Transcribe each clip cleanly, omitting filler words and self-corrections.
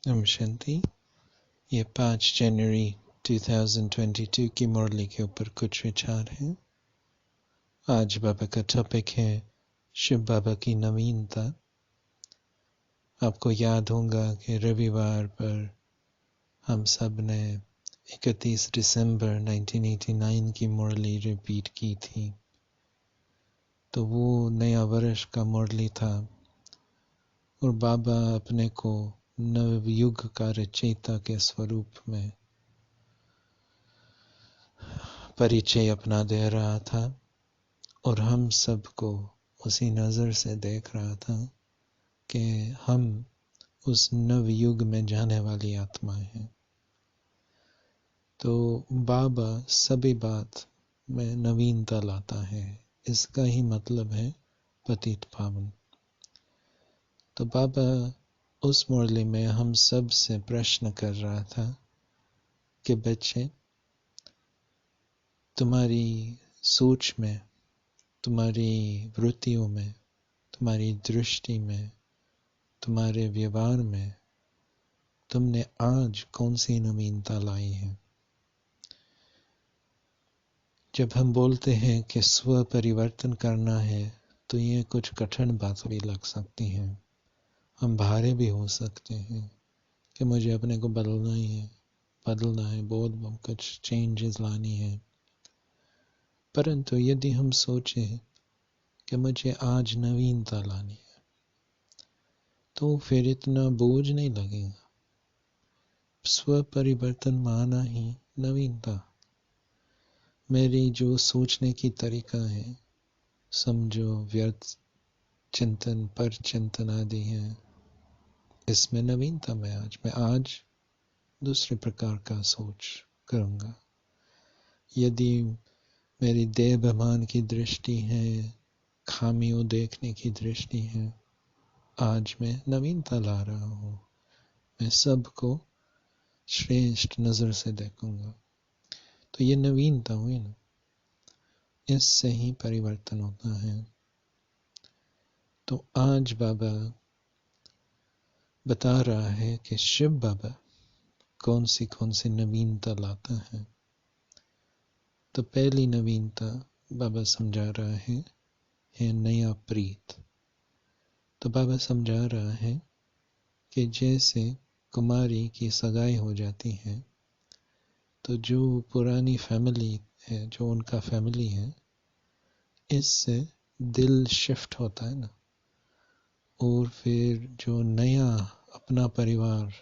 ओम शांति। ये 5 जनवरी 2022 की मुरली के ऊपर कुछ विचार हैं। आज बाबा का टॉपिक है शिव बाबा की नवीनता। आपको याद होगा कि रविवार पर हम सब ने 31 दिसंबर 1989 की मुरली रिपीट की थी। तो वो नया वर्ष का मुरली था और बाबा अपने को नवयुग का रचयिता के स्वरूप में परिचय अपना दे रहा था और हम सबको उसी नज़र से देख रहा था कि हम उस नवयुग में जाने वाली आत्माएं हैं। तो बाबा सभी बात में नवीनता लाता है, इसका ही मतलब है पतित पावन। तो बाबा उस मुरली में हम सब से प्रश्न कर रहा था कि बच्चे, तुम्हारी सोच में, तुम्हारी वृत्तियों में, तुम्हारी दृष्टि में, तुम्हारे व्यवहार में तुमने आज कौन सी नवीनता लाई है। जब हम बोलते हैं कि स्व परिवर्तन करना है तो ये कुछ कठिन बात भी लग सकती हैं। हम भारे भी हो सकते हैं कि मुझे अपने को बदलना है, बहुत कुछ चेंजेस लानी है। परंतु यदि हम सोचें कि मुझे आज नवीनता लानी है तो फिर इतना बोझ नहीं लगेगा। स्व परिवर्तन माना ही नवीनता। मेरी जो सोचने की तरीका है, समझो व्यर्थ चिंतन पर चिंतन आदि है, इसमें नवीनता मैं आज दूसरे प्रकार का सोच करूँगा। यदि मेरी देहाभिमान की दृष्टि है, खामियों देखने की दृष्टि है, आज मैं नवीनता ला रहा हूँ। मैं सबको श्रेष्ठ नज़र से देखूंगा। तो ये नवीनता हुई ना, इससे ही परिवर्तन होता है। तो आज बाबा बता रहा है कि शिव बाबा कौन सी नवीनता लाता है। तो पहली नवीनता बाबा समझा रहा है नया प्रीत। तो बाबा समझा रहा है कि जैसे कुमारी की सगाई हो जाती है तो जो पुरानी फैमिली है, जो उनका फैमिली है, इससे दिल शिफ्ट होता है ना। और फिर जो नया अपना परिवार,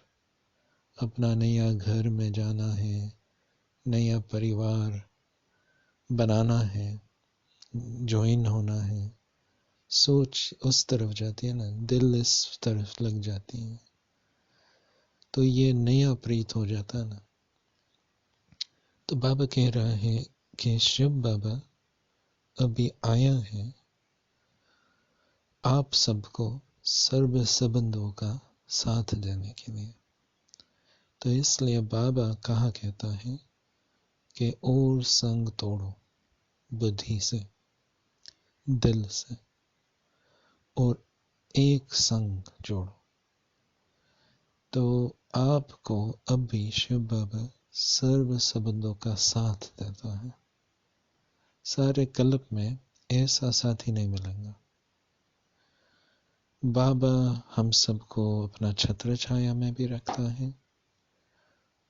अपना नया घर में जाना है, नया परिवार बनाना है, ज्वाइन होना है, सोच उस तरफ जाती है ना, दिल इस तरफ लग जाती है। तो ये नया प्रीत हो जाता है ना। तो बाबा कह रहा है कि शिव बाबा अभी आया है आप सबको सर्व संबंधों का साथ देने के लिए। तो इसलिए बाबा कहा कहता है कि और संग तोड़ो बुद्धि से, दिल से, और एक संग जोड़ो। तो आपको अभी शिव बाबा सर्व संबंधों का साथ देता है। सारे कल्प में ऐसा साथी नहीं मिलेगा। बाबा हम सबको अपना छत्र छाया में भी रखता है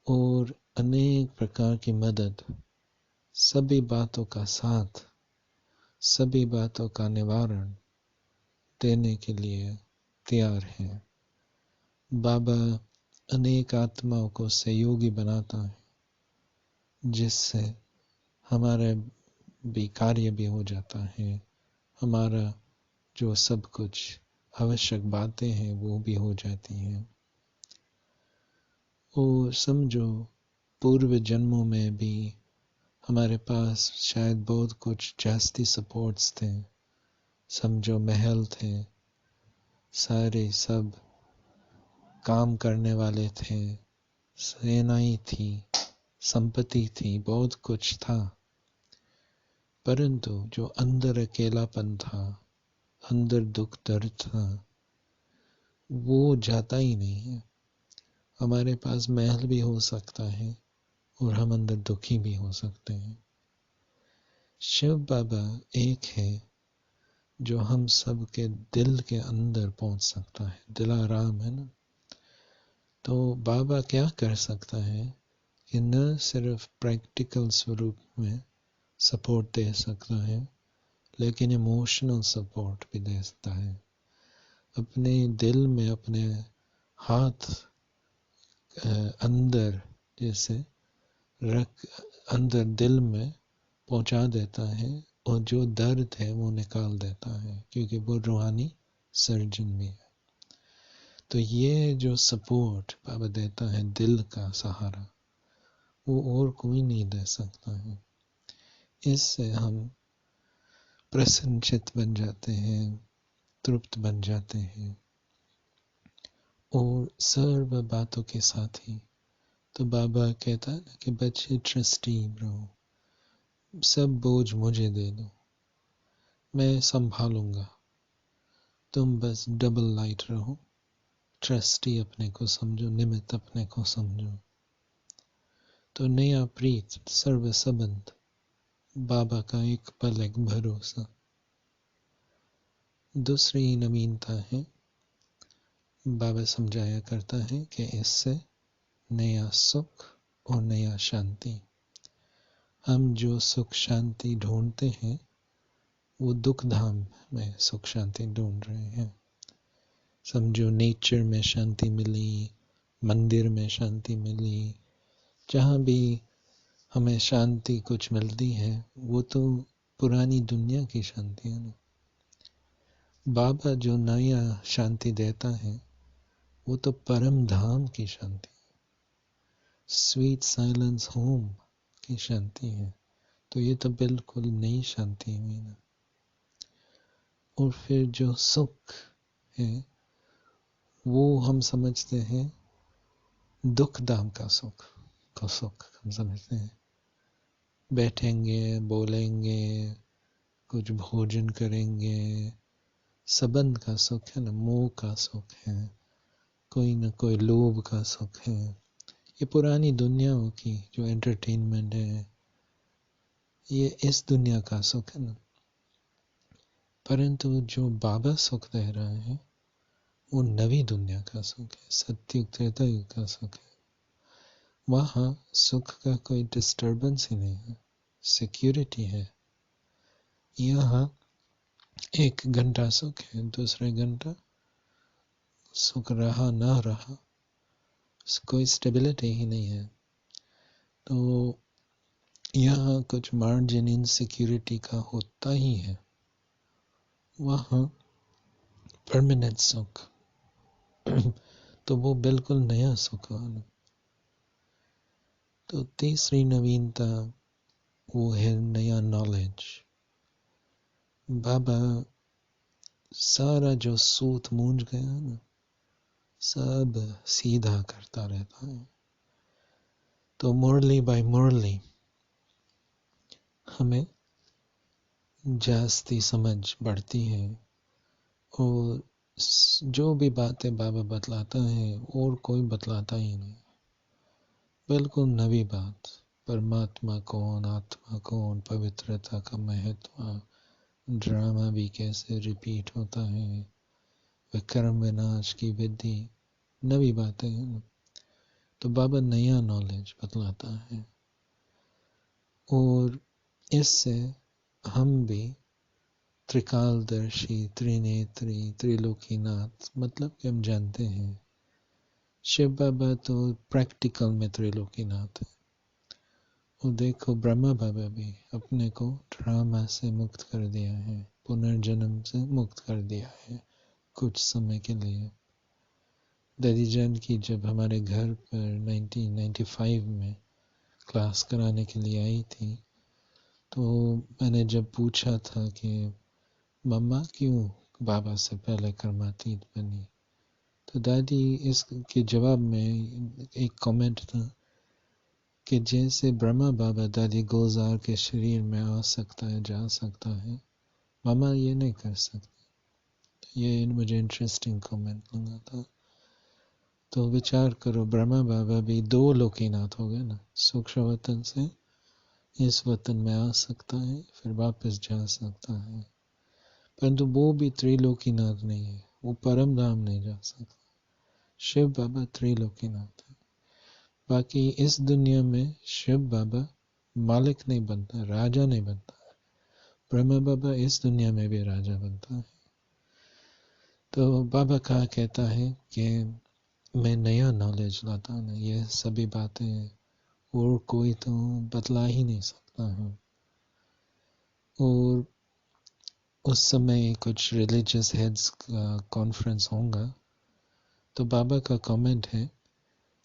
और अनेक प्रकार की मदद, सभी बातों का साथ, सभी बातों का निवारण देने के लिए तैयार है। बाबा अनेक आत्माओं को सहयोगी बनाता है जिससे हमारा भी कार्य भी हो जाता है, हमारा जो सब कुछ आवश्यक बातें हैं वो भी हो जाती हैं। और समझो पूर्व जन्मों में भी हमारे पास शायद बहुत कुछ जास्ती सपोर्ट्स थे। समझो महल थे, सारे सब काम करने वाले थे, सेनाएं थी, संपत्ति थी, बहुत कुछ था। परंतु जो अंदर अकेलापन था, अंदर दुख दर्द था, वो जाता ही नहीं है। हमारे पास महल भी हो सकता है और हम अंदर दुखी भी हो सकते हैं। शिव बाबा एक है जो हम सब के दिल के अंदर पहुंच सकता है। दिलाराम है ना। तो बाबा क्या कर सकता है कि न सिर्फ प्रैक्टिकल स्वरूप में सपोर्ट दे सकता है, लेकिन इमोशनल सपोर्ट भी दे सकता है। अपने दिल में अपने हाथ अंदर जैसे रख अंदर दिल में पहुंचा देता है और जो दर्द है वो निकाल देता है, क्योंकि वो रूहानी सर्जन भी है। तो ये जो सपोर्ट बाबा देता है, दिल का सहारा, वो और कोई नहीं दे सकता है। इससे हम प्रसन्नचित्त बन जाते हैं, तृप्त बन जाते हैं और सर्व बातों के साथ ही। तो बाबा कहता है ना कि बच्चे ट्रस्टी रहो, सब बोझ मुझे दे दो, मैं संभालूंगा, तुम बस डबल लाइट रहो। ट्रस्टी अपने को समझो, निमित्त अपने को समझो। तो नया प्रीत सर्व संबंध, बाबा का एक पल एक भरोसा। दूसरी नवीनता है, बाबा समझाया करता है कि इससे नया सुख और नया शांति। हम जो सुख शांति ढूंढते हैं वो दुख धाम में सुख शांति ढूंढ रहे हैं। समझो नेचर में शांति मिली, मंदिर में शांति मिली, जहाँ भी हमें शांति कुछ मिलती है वो तो पुरानी दुनिया की शांति है ना। बाबा जो नया शांति देता है वो तो परम धाम की शांति है, स्वीट साइलेंस होम की शांति है। तो ये तो बिल्कुल नई शांति हुई ना। और फिर जो सुख है वो हम समझते हैं दुख धाम का सुख हम समझते हैं। बैठेंगे, बोलेंगे, कुछ भोजन करेंगे, संबंध का सुख है ना, मोह का सुख है, कोई ना कोई लोभ का सुख है। ये पुरानी दुनियाओं की जो एंटरटेनमेंट है, ये इस दुनिया का सुख है ना। परंतु जो बाबा सुख दे रहा है वो नवी दुनिया का सुख है, सत्युग त्रेता युग का सुख है। वहाँ सुख का कोई डिस्टर्बेंस ही नहीं है, सिक्योरिटी है। यहाँ 1 घंटा सुख है, दूसरे घंटा सुख रहा ना रहा, कोई स्टेबिलिटी ही नहीं है। तो यहाँ कुछ मार्जिन इनसिक्योरिटी का होता ही है। वहाँ परमानेंट सुख तो वो बिल्कुल नया सुख है। तो तीसरी नवीनता वो है नया नॉलेज। बाबा सारा जो सूत मूंझ गया ना, सब सीधा करता रहता है। तो मुरली बाय मुरली हमें जास्ती समझ बढ़ती है और जो भी बातें बाबा बतलाता है और कोई बतलाता ही नहीं, बिल्कुल नवी बात। परमात्मा कौन, आत्मा कौन, पवित्रता का महत्व, ड्रामा भी कैसे रिपीट होता है, विक्रम विनाश की विधि, नवी बातें हैं। तो बाबा नया नॉलेज बतलाता है और इससे हम भी त्रिकालदर्शी, त्रिनेत्री, त्रिलोकीनाथ, मतलब कि हम जानते हैं शिव बाबा तो प्रैक्टिकल में त्रिलोकीनाथ है। और देखो ब्रह्मा बाबा भी अपने को ड्रामा से मुक्त कर दिया है, पुनर्जन्म से मुक्त कर दिया है कुछ समय के लिए। दादी जान की जब हमारे घर पर 1995 में क्लास कराने के लिए आई थी, तो मैंने जब पूछा था कि मम्मा क्यों बाबा से पहले कर्मातीत बनी, तो दादी इसके जवाब में एक कमेंट था कि जैसे ब्रह्मा बाबा दादी गुलजार के शरीर में आ सकता है, जा सकता है, मामा ये नहीं कर सकते। ये मुझे इंटरेस्टिंग कमेंट लगा था। तो विचार करो, ब्रह्मा बाबा भी 2 लोकीनाथ हो गए ना। सूक्ष्म वतन से इस वतन में आ सकता है, फिर वापस जा सकता है, परंतु वो भी त्रिलोकीनाथ नहीं है, वो परम धाम नहीं जा सकता। शिव बाबा त्रिलोकीनाथ है। बाकी इस दुनिया में शिव बाबा मालिक नहीं बनता, राजा नहीं बनता। ब्रह्मा बाबा इस दुनिया में भी राजा बनता है। तो बाबा कहा कहता है कि मैं नया नॉलेज लाता हूँ, ये सभी बातें और कोई तो बतला ही नहीं सकता है। और उस समय कुछ रिलीजियस हेड्स का कॉन्फ्रेंस होगा, तो बाबा का कमेंट है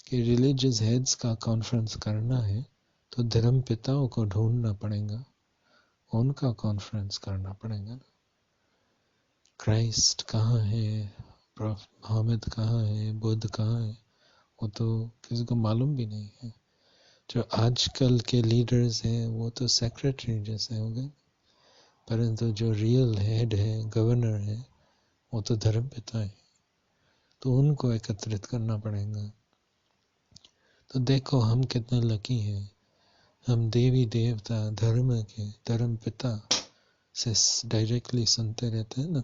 कि रिलीजियस हेड्स का कॉन्फ्रेंस करना है तो धर्म पिताओं को ढूंढना पड़ेगा, उनका कॉन्फ्रेंस करना पड़ेगा। क्राइस्ट कहाँ है, मोहम्मद कहाँ है, बुद्ध कहाँ है, वो तो किसी को मालूम भी नहीं है। जो आजकल के लीडर्स हैं वो तो सेक्रेटरी जैसे हो गए, परंतु जो रियल हेड है, गवर्नर है, वो तो धर्म पिता है। तो उनको एकत्रित करना पड़ेगा। तो देखो हम कितने लकी हैं, हम देवी देवता धर्म के धर्म पिता से डायरेक्टली सुनते रहते हैं ना।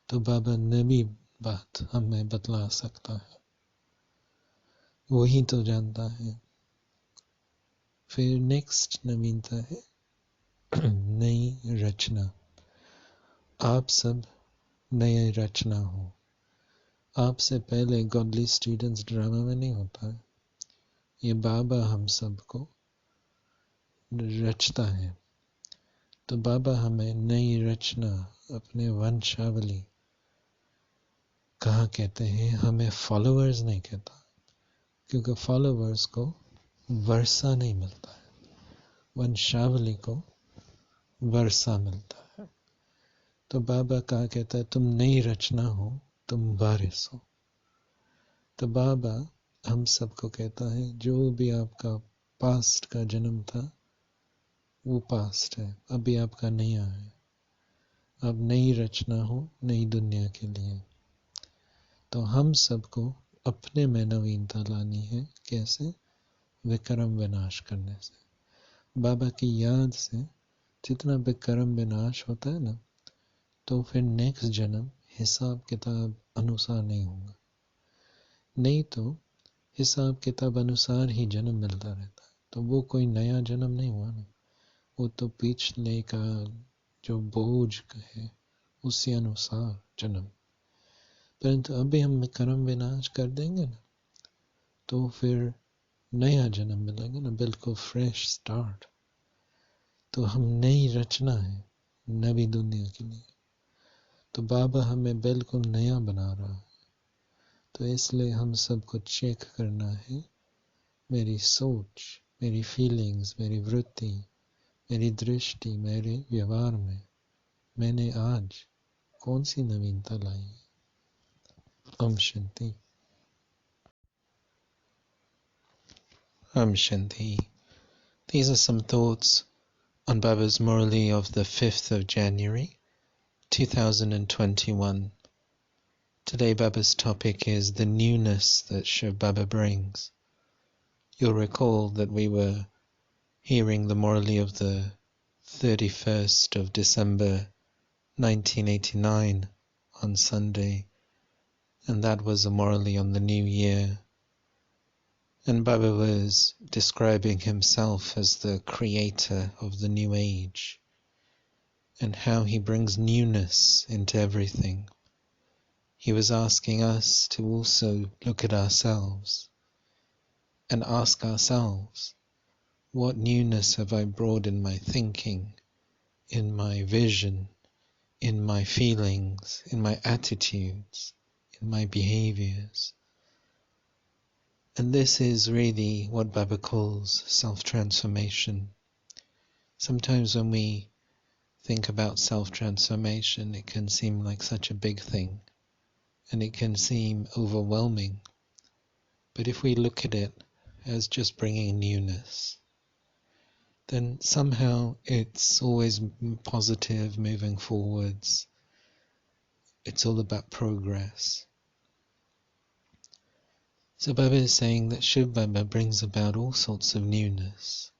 तो बाबा नबी बात हमें बतला सकता है, वही तो जानता है। फिर नेक्स्ट नवीनता है नई रचना। आप सब नए रचना हो। आपसे पहले गॉडली स्टूडेंट्स ड्रामा में नहीं होता है, ये बाबा हम सबको रचता है। तो बाबा हमें नई रचना, अपने वंशावली कहाँ कहते हैं, हमें फॉलोअर्स नहीं कहता, क्योंकि फॉलोअर्स को वर्षा नहीं मिलता है, वंशावली को वर्षा मिलता है। तो बाबा कहाँ कहता है तुम नई रचना हो, तुम वारिस हो। तो बाबा हम सबको कहता है जो भी आपका पास्ट का जन्म था वो पास्ट है, अभी आपका नया है। अब नई रचना हो नई दुनिया के लिए। तो हम सबको अपने में नवीनता लानी है। कैसे? विक्रम विनाश करने से। बाबा की याद से जितना विक्रम विनाश होता है ना, तो फिर नेक्स्ट जन्म हिसाब किताब अनुसार नहीं होगा। नहीं तो हिसाब किताब अनुसार ही जन्म मिलता रहता है, तो वो कोई नया जन्म नहीं हुआ ना, वो तो पिछले का जो बोझ है उसी अनुसार जन्म। परंतु अभी हम कर्म विनाश कर देंगे ना, तो फिर नया जन्म मिलेगा ना, बिल्कुल फ्रेश स्टार्ट। तो हम नई रचना है नवी दुनिया के लिए। तो बाबा हमें बिल्कुल नया बना रहा है। तो इसलिए हम सबको चेक करना है, मेरी सोच, मेरी फीलिंग्स, मेरी वृत्ति, मेरी दृष्टि, मेरे व्यवहार में मैंने आज कौन सी नवीनता लाई। Om Shanti. Om Shanti. These are some thoughts on Baba's Murli of the 5th of January, 2021. Today Baba's topic is the newness that Shiv Baba brings. You'll recall that we were hearing the Murli of the 31st of December 1989 on Sunday, and that was a Murli on the new year. And Baba was describing himself as the creator of the new age and how he brings newness into everything. He was asking us to also look at ourselves and ask ourselves, what newness have I brought in my thinking, in my vision, in my feelings, in my attitudes, in my behaviors? And this is really what Baba calls self-transformation. Sometimes when we think about self-transformation, it can seem like such a big thing, and it can seem overwhelming. But if we look at it as just bringing newness, then somehow it's always positive, moving forwards. It's all about progress. So Baba is saying that Shiv Baba brings about all sorts of newness.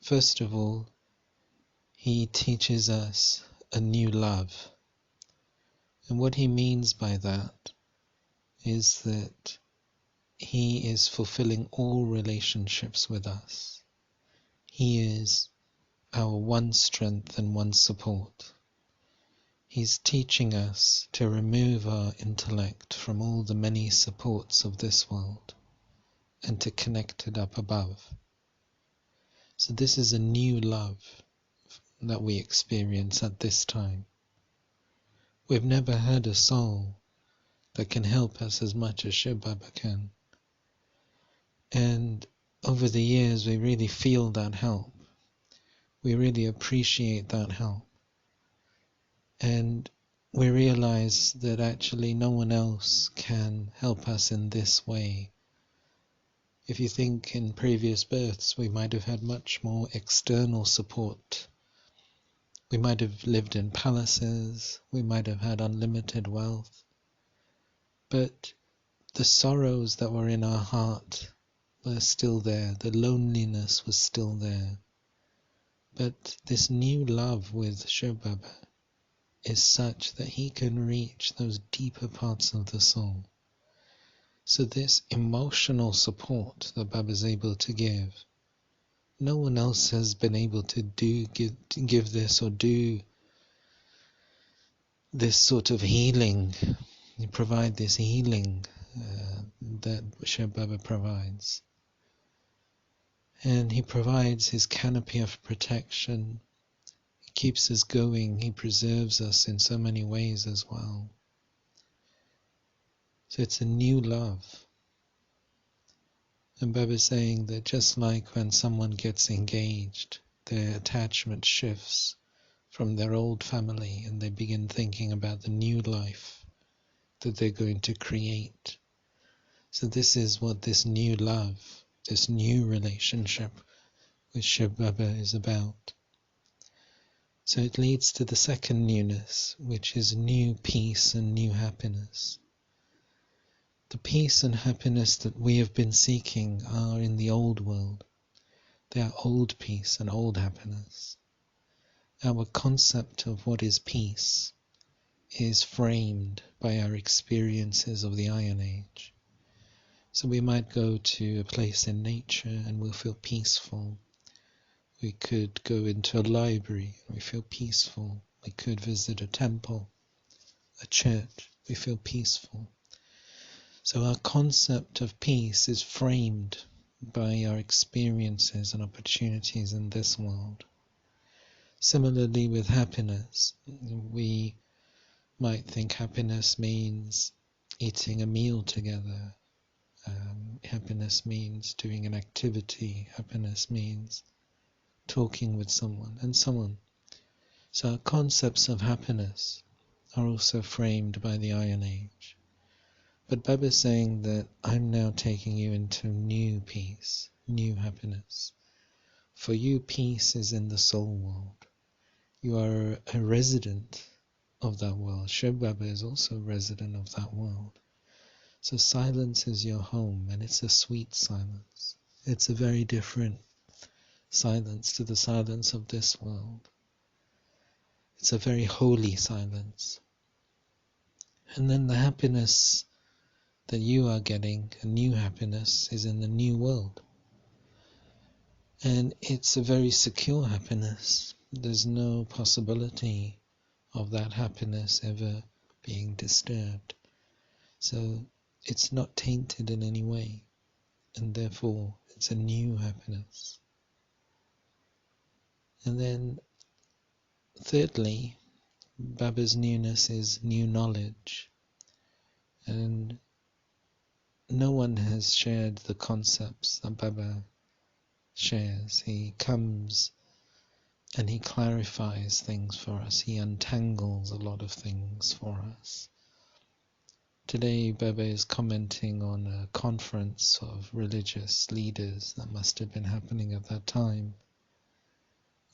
First of all, he teaches us a new love. And what he means by that is that he is fulfilling all relationships with us. He is our one strength and one support. He's teaching us to remove our intellect from all the many supports of this world and to connect it up above. So this is a new love that we experience at this time. We've never had a soul that can help us as much as Shiv Baba can. And over the years we really feel that help. We really appreciate that help. And we realize that actually no one else can help us in this way. If you think in previous births, we might have had much more external support. We might have lived in palaces, we might have had unlimited wealth. But the sorrows that were in our heart were still there, the loneliness was still there. But this new love with Shiv Baba is such that he can reach those deeper parts of the soul. So this emotional support that Baba is able to give, no one else has been able to give this or do this sort of healing, provide this healing that Shiv Baba provides. And he provides his canopy of protection. He keeps us going. He preserves us in so many ways as well. So it's a new love. And Baba is saying that just like when someone gets engaged, their attachment shifts from their old family and they begin thinking about the new life that they're going to create. So this is what this new love, this new relationship with Shiv Baba is about. So it leads to the second newness, which is new peace and new happiness. The peace and happiness that we have been seeking are in the old world. They are old peace and old happiness. Our concept of what is peace is framed by our experiences of the Iron Age. So we might go to a place in nature and we'll feel peaceful. We could go into a library and we feel peaceful. We could visit a temple, a church, we feel peaceful. So our concept of peace is framed by our experiences and opportunities in this world. Similarly with happiness, we might think happiness means eating a meal together. Happiness means doing an activity. Happiness means talking with someone, and so on. So our concepts of happiness are also framed by the Iron Age. But Baba is saying that I'm now taking you into new peace, new happiness. For you, peace is in the soul world. You are a resident of that world. Shiv Baba is also a resident of that world. So silence is your home, and it's a sweet silence. It's a very different silence to the silence of this world. It's a very holy silence. And then the happiness that you are getting, a new happiness, is in the new world. And it's a very secure happiness. There's no possibility of that happiness ever being disturbed. So it's not tainted in any way, and therefore it's a new happiness. And then thirdly, Baba's newness is new knowledge. And no one has shared the concepts that Baba shares. He comes and he clarifies things for us. He untangles a lot of things for us. Today Baba is commenting on a conference of religious leaders that must have been happening at that time.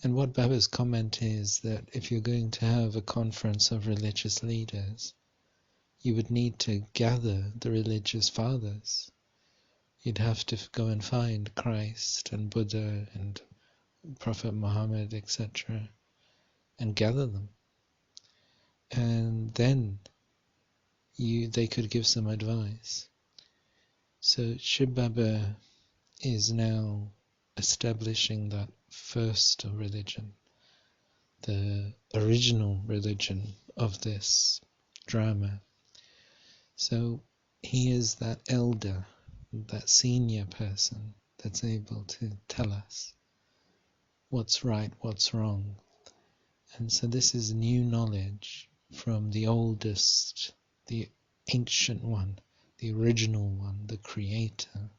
And what Baba's comment is that if you're going to have a conference of religious leaders, you would need to gather the religious fathers. You'd have to go and find Christ and Buddha and Prophet Muhammad, etc., and gather them. And then they could give some advice. So Shiv Baba is now establishing that first religion, the original religion of this drama. So he is that elder, that senior person that's able to tell us what's right, what's wrong. And so this is new knowledge from the oldest, the ancient one, the original one, the creator,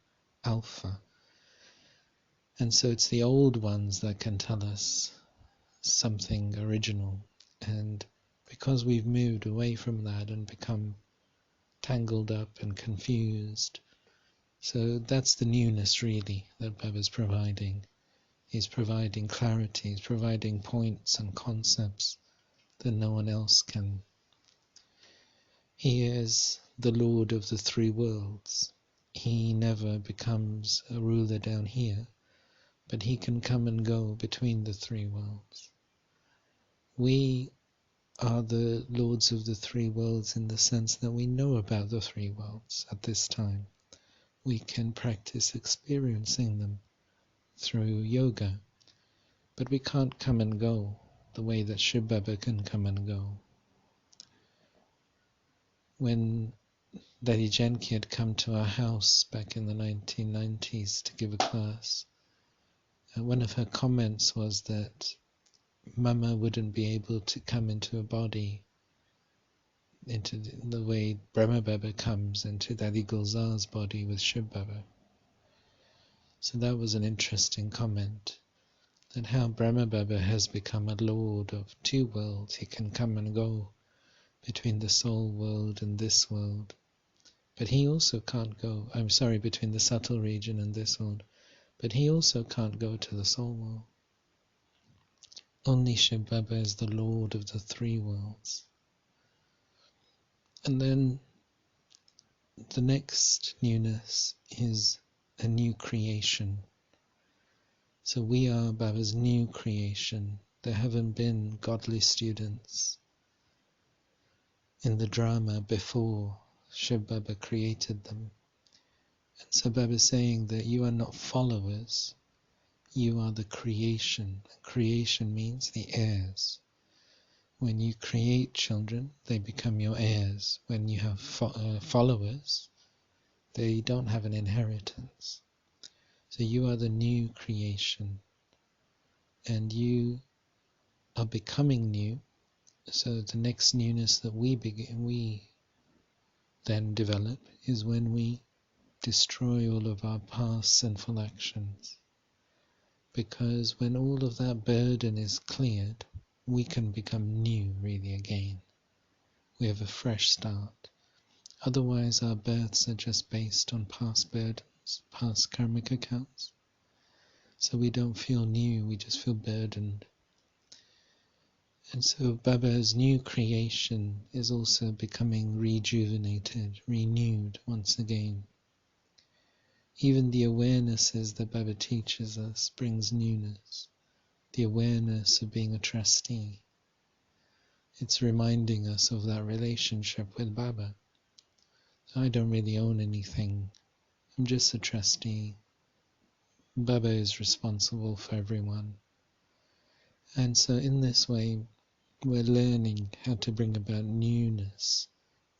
Alpha. And so it's the old ones that can tell us something original. And because we've moved away from that and become tangled up and confused, so that's the newness really that Baba's providing. He's providing clarity, he's providing points and concepts that no one else can. He is the Lord of the three worlds. He never becomes a ruler down here, but he can come and go between the three worlds. We are the lords of the three worlds in the sense that we know about the three worlds at this time. We can practice experiencing them through yoga, but we can't come and go the way that Shiv Baba can come and go. When Daddy Janki had come to our house back in the 1990s to give a class, one of her comments was that Mama wouldn't be able to come into a body into the way Brahma Baba comes into Daddy Gulzar's body with Shiv Baba. So that was an interesting comment, that how Brahma Baba has become a lord of two worlds. He can come and go between the soul world and this world. But he also can't go, between the subtle region and this world. But he also can't go to the soul world. Only Shiv Baba is the Lord of the three worlds. And then the next newness is a new creation. So we are Baba's new creation. There haven't been godly students in the drama before Shiv Baba created them. And so Baba is saying that you are not followers, you are the creation. Creation means the heirs. When you create children, they become your heirs. When you have followers, they don't have an inheritance. So you are the new creation, and you are becoming new. So the next newness that we then develop is when we destroy all of our past sinful actions. Because when all of that burden is cleared, we can become new really again. We have a fresh start. Otherwise our births are just based on past burdens, past karmic accounts. So we don't feel new, we just feel burdened. And so Baba's new creation is also becoming rejuvenated, renewed once again. Even the awarenesses that Baba teaches us brings newness. The awareness of being a trustee. It's reminding us of that relationship with Baba. So I don't really own anything. I'm just a trustee. Baba is responsible for everyone. And so in this way, we're learning how to bring about newness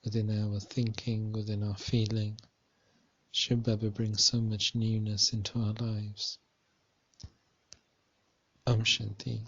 within our thinking, within our feeling. Shiv Baba brings so much newness into our lives. Om Shanti.